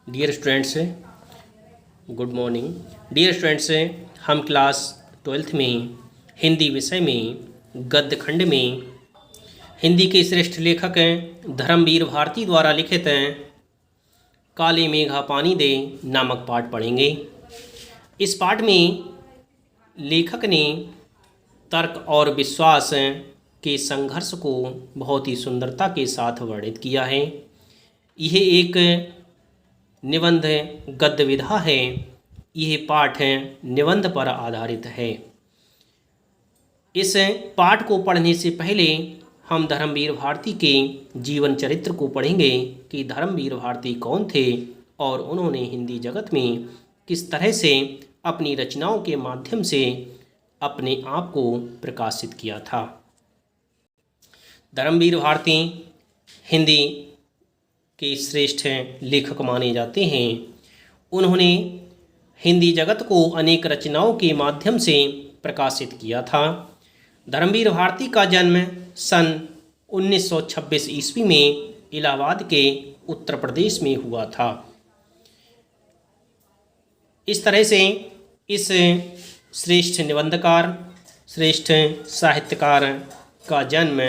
Dear students, good morning. Dear students, हम class 12th में हिंदी विषय में गद्य खंड में हिंदी के श्रेष्ठ लेखक धर्मवीर भारती द्वारा लिखित काले मेघा पानी दे नामक पाठ पढ़ेंगे। इस पाठ में लेखक ने तर्क और विश्वास के संघर्ष को बहुत ही सुंदरता के साथ वर्णित किया है। यह एक निबंध गद्य विधा है। यह पाठ निबंध पर आधारित है। इस पाठ को पढ़ने से पहले हम धर्मवीर भारती के जीवन चरित्र को पढ़ेंगे कि धर्मवीर भारती कौन थे और उन्होंने हिंदी जगत में किस तरह से अपनी रचनाओं के माध्यम से अपने आप को प्रकाशित किया था। धर्मवीर भारती हिंदी के श्रेष्ठ लेखक माने जाते हैं। उन्होंने हिंदी जगत को अनेक रचनाओं के माध्यम से प्रकाशित किया था। धर्मवीर भारती का जन्म सन 1926 ईस्वी में इलाहाबाद के उत्तर प्रदेश में हुआ था। इस तरह से इस श्रेष्ठ निबंधकार, श्रेष्ठ साहित्यकार का जन्म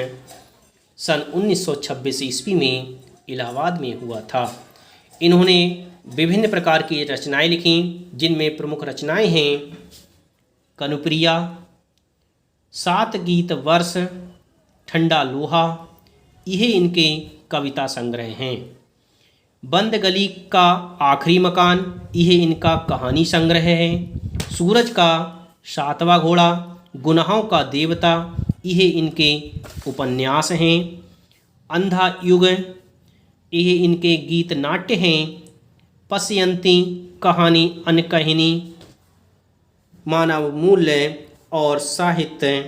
सन 1926 ईस्वी में इलाहाबाद में हुआ था। इन्होंने विभिन्न प्रकार की रचनाएं लिखी, जिनमें प्रमुख रचनाएं हैं कनुप्रिया, 7 गीत वर्ष, ठंडा लोहा, यह इनके कविता संग्रह हैं। बंद गली का आखिरी मकान, यह इनका कहानी संग्रह है। सूरज का 7वां घोड़ा, गुनाहों का देवता, यह इनके उपन्यास हैं। अंधा युग, यह इनके गीत नाट्य हैं। पश्यंती, कहानी अनकहिनी, मानव मूल्य और साहित्य,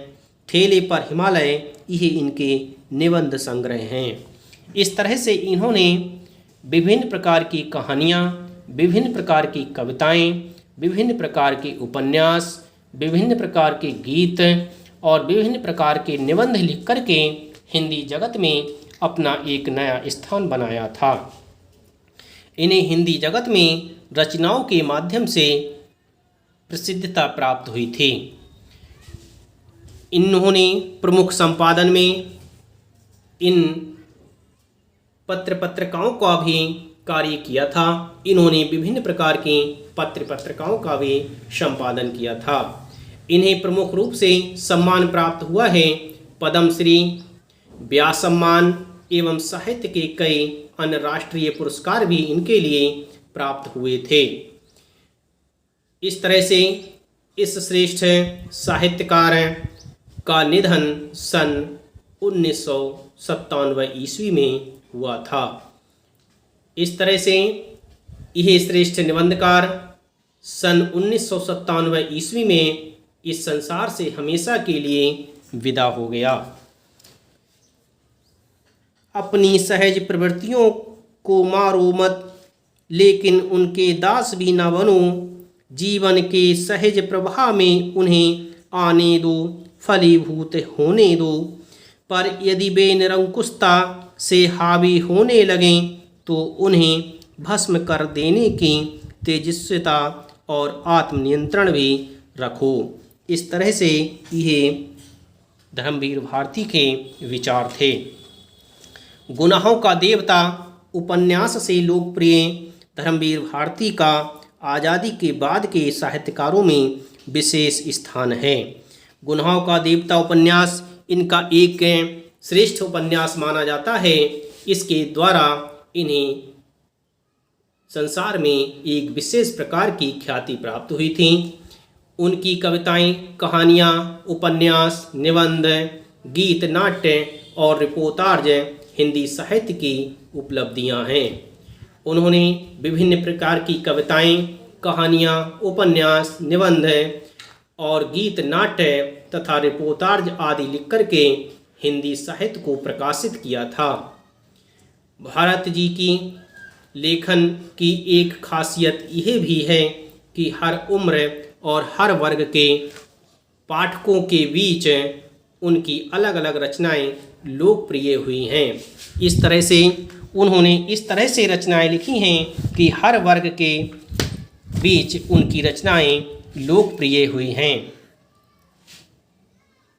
ठेले पर हिमालय, यह इनके निबंध संग्रह हैं। इस तरह से इन्होंने विभिन्न प्रकार की कहानियाँ, विभिन्न प्रकार की कविताएं, विभिन्न प्रकार के उपन्यास, विभिन्न प्रकार के गीत और विभिन्न प्रकार के निबंध लिख करके हिंदी जगत में अपना एक नया स्थान बनाया था। इन्हें हिंदी जगत में रचनाओं के माध्यम से प्रसिद्धता प्राप्त हुई थी। इन्होंने प्रमुख संपादन में इन पत्रिकाओं का भी कार्य किया था। इन्होंने विभिन्न प्रकार की पत्रिकाओं का भी संपादन किया था। इन्हें प्रमुख रूप से सम्मान प्राप्त हुआ है पद्मश्री, व्यास सम्मान एवं साहित्य के कई अन्य राष्ट्रीय पुरस्कार भी इनके लिए प्राप्त हुए थे। इस तरह से इस श्रेष्ठ साहित्यकार का निधन सन 1997 ईस्वी में हुआ था। इस तरह से यह श्रेष्ठ निबंधकार सन 1997 ईस्वी में इस संसार से हमेशा के लिए विदा हो गया। अपनी सहज प्रवृत्तियों को मारो मत, लेकिन उनके दास भी न बनो। जीवन के सहज प्रवाह में उन्हें आने दो, फलीभूत होने दो। पर यदि वे निरंकुशता से हावी होने लगें तो उन्हें भस्म कर देने की तेजस्विता और आत्मनियंत्रण भी रखो। इस तरह से यह धर्मवीर भारती के विचार थे। गुनाहों का देवता उपन्यास से लोकप्रिय धर्मवीर भारती का आज़ादी के बाद के साहित्यकारों में विशेष स्थान है। गुनाहों का देवता उपन्यास इनका एक श्रेष्ठ उपन्यास माना जाता है। इसके द्वारा इन्हें संसार में एक विशेष प्रकार की ख्याति प्राप्त हुई थी। उनकी कविताएं, कहानियाँ, उपन्यास, निबंध, गीत, नाट्य और रिपोर्टाज हिंदी साहित्य की उपलब्धियां हैं। उन्होंने विभिन्न प्रकार की कविताएं, कहानियां, उपन्यास, निबंध और गीत, नाट्य तथा रिपोर्टाज आदि लिख करके हिंदी साहित्य को प्रकाशित किया था। भारत जी की लेखन की एक खासियत यह भी है कि हर उम्र और हर वर्ग के पाठकों के बीच उनकी अलग अलग रचनाएं लोकप्रिय हुई हैं। इस तरह से उन्होंने इस तरह से रचनाएं लिखी हैं कि हर वर्ग के बीच उनकी रचनाएं लोकप्रिय हुई हैं।